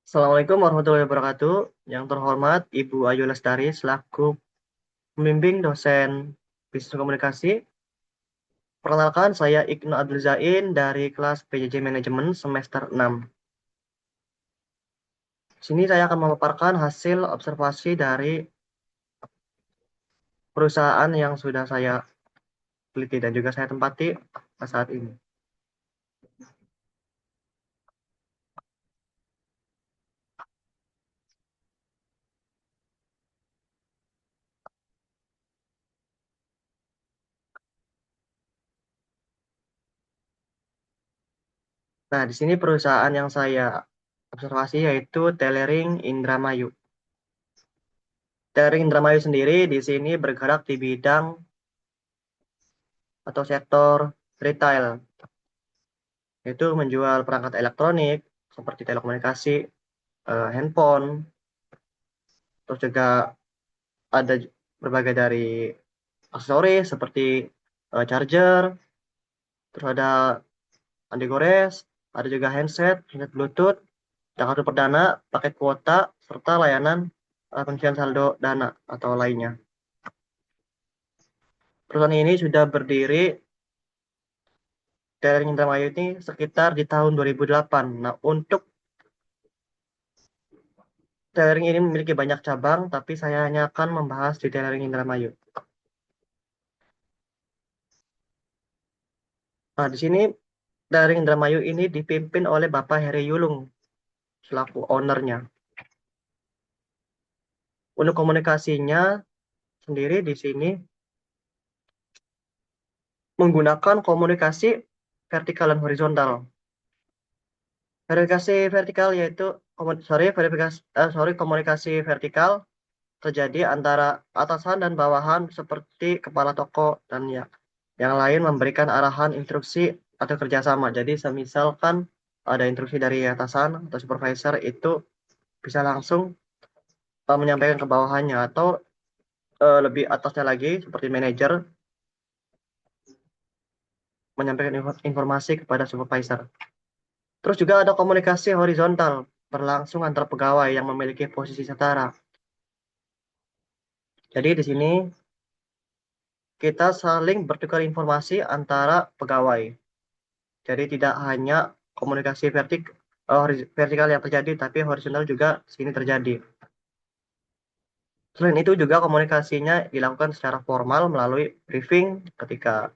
Assalamualaikum warahmatullahi wabarakatuh. Yang terhormat Ibu Ayu Lestari selaku pembimbing dosen Bisnis Komunikasi. Perkenalkan, saya Ibnu Abdul Zain dari kelas PJJ Manajemen semester 6. Di sini saya akan memaparkan hasil observasi dari perusahaan yang sudah saya teliti dan juga saya tempati saat ini. Nah, di sini perusahaan yang saya observasi yaitu Telering Indramayu. Telering Indramayu sendiri di sini bergerak di bidang atau sektor retail, yaitu menjual perangkat elektronik seperti telekomunikasi, handphone, terus juga ada berbagai dari aksesoris seperti charger, terus ada anti-gores, ada juga handset Bluetooth, kartu perdana, paket kuota, serta layanan pencairan saldo dana atau lainnya. Perusahaan ini sudah berdiri dari Indramayu ini sekitar di tahun 2008. Nah, untuk tailoring ini memiliki banyak cabang, tapi saya hanya akan membahas di tailoring Indramayu. Nah, di sini tailoring Indramayu ini dipimpin oleh Bapak Heri Yulung selaku ownernya. Untuk komunikasinya sendiri di sini menggunakan komunikasi vertikal dan horizontal. Verifikasi vertikal yaitu komunikasi vertikal terjadi antara atasan dan bawahan seperti kepala toko dan ya, yang lain memberikan arahan instruksi atau kerjasama. Jadi semisalkan ada instruksi dari atasan atau supervisor itu bisa langsung menyampaikan ke bawahannya atau lebih atasnya lagi seperti manajer menyampaikan informasi kepada supervisor. Terus juga ada komunikasi horizontal berlangsung antar pegawai yang memiliki posisi setara. Jadi di sini kita saling bertukar informasi antara pegawai. Jadi tidak hanya komunikasi vertikal yang terjadi, tapi horizontal juga sini terjadi. Selain itu juga komunikasinya dilakukan secara formal melalui briefing ketika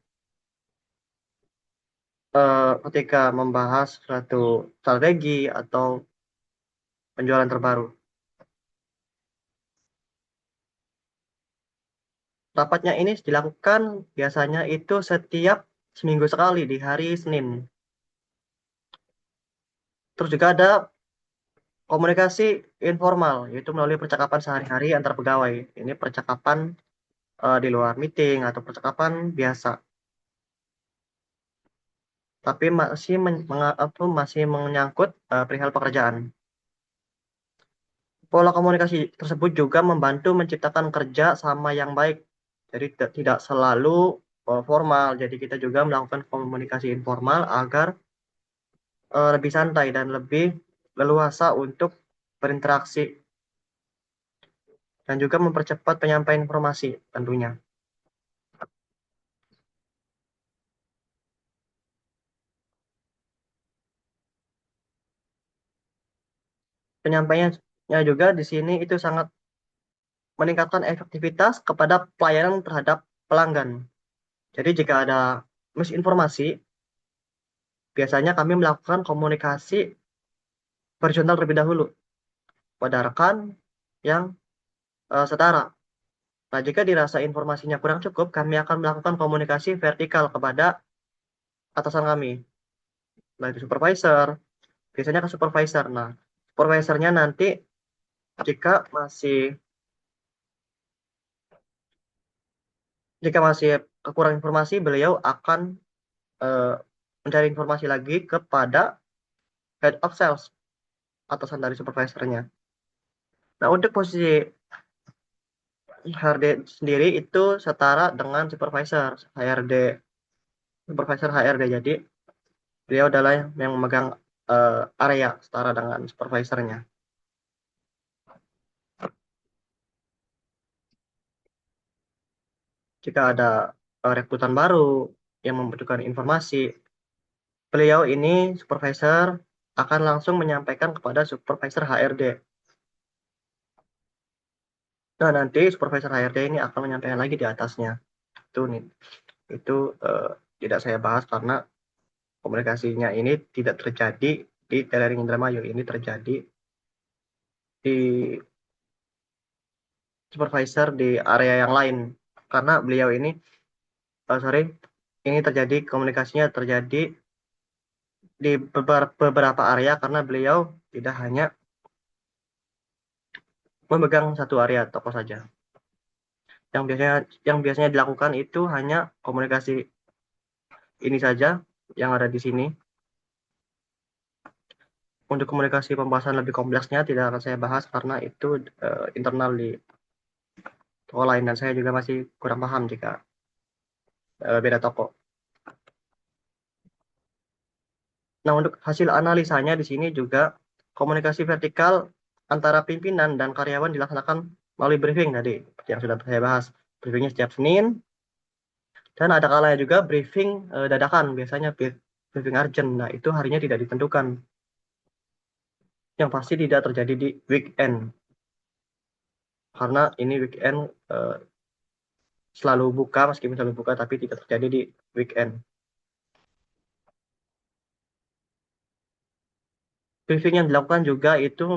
membahas suatu strategi atau penjualan terbaru. Rapatnya ini dilakukan biasanya itu setiap seminggu sekali di hari Senin. Terus juga ada komunikasi informal, yaitu melalui percakapan sehari-hari antar pegawai. Ini percakapan di luar meeting atau percakapan biasa. Tapi masih menyangkut perihal pekerjaan. Pola komunikasi tersebut juga membantu menciptakan kerja sama yang baik. Jadi tidak selalu formal. Jadi kita juga melakukan komunikasi informal agar lebih santai dan lebih leluasa untuk berinteraksi dan juga mempercepat penyampaian informasi tentunya. Penyampaiannya juga di sini itu sangat meningkatkan efektivitas kepada pelayanan terhadap pelanggan. Jadi jika ada misinformasi, biasanya kami melakukan komunikasi horizontal terlebih dahulu pada rekan yang setara. Nah, jika dirasa informasinya kurang cukup, kami akan melakukan komunikasi vertikal kepada atasan kami, nah itu supervisor, biasanya ke supervisor. Nah, supervisornya nanti jika masih jika masih kekurangan informasi, beliau akan eh, mencari informasi lagi kepada head of sales, atasan dari supervisornya. Nah, untuk posisi HRD sendiri itu setara dengan supervisor HRD, supervisor HRD. Jadi beliau adalah yang memegang area setara dengan supervisornya. Jika ada rekrutan baru yang membutuhkan informasi, beliau ini supervisor akan langsung menyampaikan kepada supervisor HRD. Nah, nanti supervisor HRD ini akan menyampaikan lagi di atasnya. Itu nih, itu eh, tidak saya bahas karena komunikasinya ini tidak terjadi di Telering Indramayu, ini terjadi di supervisor di area yang lain. Karena beliau ini, sorry, ini terjadi komunikasinya terjadi di beberapa area karena beliau tidak hanya memegang satu area toko saja. Yang biasanya dilakukan itu hanya komunikasi ini saja yang ada di sini. Untuk komunikasi pembahasan lebih kompleksnya tidak akan saya bahas karena itu internal di toko lain dan saya juga masih kurang paham jika beda toko. Nah, untuk hasil analisanya di sini juga komunikasi vertikal antara pimpinan dan karyawan dilaksanakan melalui briefing tadi, yang sudah saya bahas. Briefingnya setiap Senin, dan ada kalanya juga briefing dadakan, biasanya briefing urgent. Nah, itu harinya tidak ditentukan. Yang pasti tidak terjadi di weekend, karena ini weekend eh, selalu buka, meskipun selalu buka, tapi tidak terjadi di weekend. Briefing yang dilakukan juga itu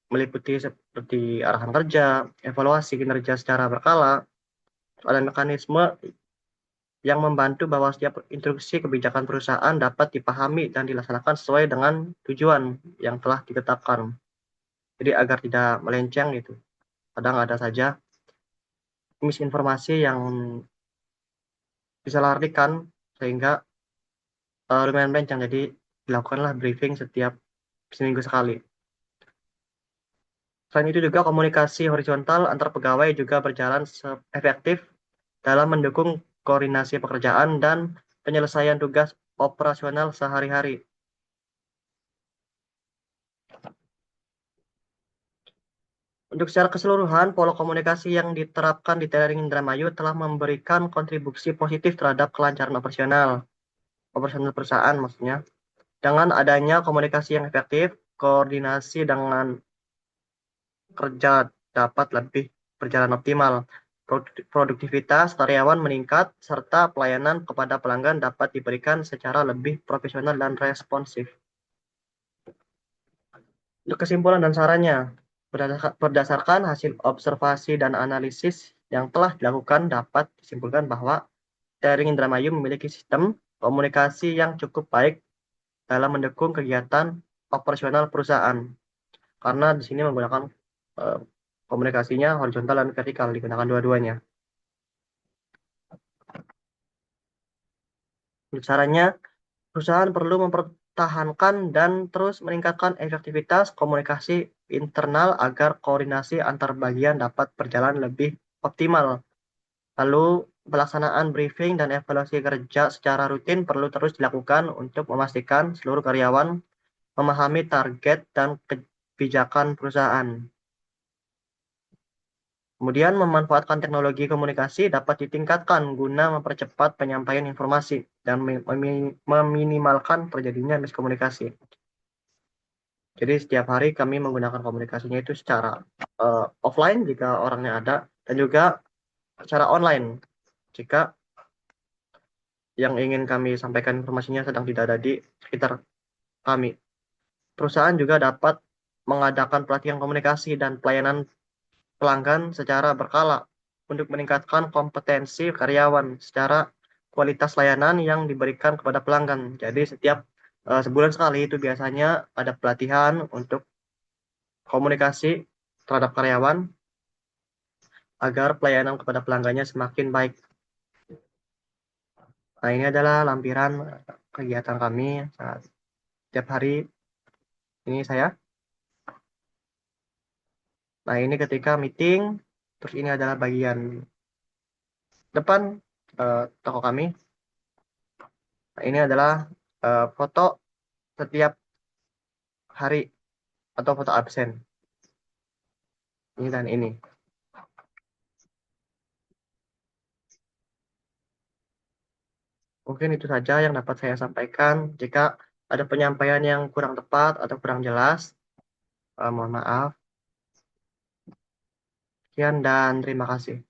meliputi seperti arahan kerja, evaluasi kinerja secara berkala, ada mekanisme yang membantu bahwa setiap instruksi kebijakan perusahaan dapat dipahami dan dilaksanakan sesuai dengan tujuan yang telah ditetapkan. Jadi agar tidak melenceng gitu. Kadang ada saja misinformasi yang disalahartikan sehingga lumayan melenceng. Jadi dilakukanlah briefing setiap seminggu sekali. Selain itu juga komunikasi horizontal antar pegawai juga berjalan efektif dalam mendukung koordinasi pekerjaan dan penyelesaian tugas operasional sehari-hari. Untuk secara keseluruhan, pola komunikasi yang diterapkan di Tailoring Indramayu telah memberikan kontribusi positif terhadap kelancaran operasional perusahaan maksudnya. Dengan adanya komunikasi yang efektif, koordinasi dengan kerja dapat lebih berjalan optimal. Produktivitas karyawan meningkat, serta pelayanan kepada pelanggan dapat diberikan secara lebih profesional dan responsif. Untuk kesimpulan dan sarannya, berdasarkan hasil observasi dan analisis yang telah dilakukan, dapat disimpulkan bahwa Daring Indramayu memiliki sistem komunikasi yang cukup baik dalam mendukung kegiatan operasional perusahaan. Karena di sini menggunakan eh, komunikasinya horizontal dan vertikal, digunakan dua-duanya. Untuk sarannya, perusahaan perlu mempertahankan dan terus meningkatkan efektivitas komunikasi internal agar koordinasi antar bagian dapat berjalan lebih optimal. Lalu, pelaksanaan briefing dan evaluasi kerja secara rutin perlu terus dilakukan untuk memastikan seluruh karyawan memahami target dan kebijakan perusahaan. Kemudian, memanfaatkan teknologi komunikasi dapat ditingkatkan guna mempercepat penyampaian informasi dan meminimalkan terjadinya miskomunikasi. Jadi setiap hari kami menggunakan komunikasinya itu secara offline jika orangnya ada, dan juga secara online jika yang ingin kami sampaikan informasinya sedang tidak ada di sekitar kami. Perusahaan juga dapat mengadakan pelatihan komunikasi dan pelayanan pelanggan secara berkala untuk meningkatkan kompetensi karyawan secara kualitas layanan yang diberikan kepada pelanggan. Jadi setiap sebulan sekali itu biasanya ada pelatihan untuk komunikasi terhadap karyawan agar pelayanan kepada pelanggannya semakin baik. Nah, ini adalah lampiran kegiatan kami saat setiap hari ini saya. Nah, ini ketika meeting, terus ini adalah bagian depan toko kami. Nah, ini adalah foto setiap hari atau foto absen. Ini dan ini. Mungkin itu saja yang dapat saya sampaikan. Jika ada penyampaian yang kurang tepat atau kurang jelas, mohon maaf. Sekian dan terima kasih.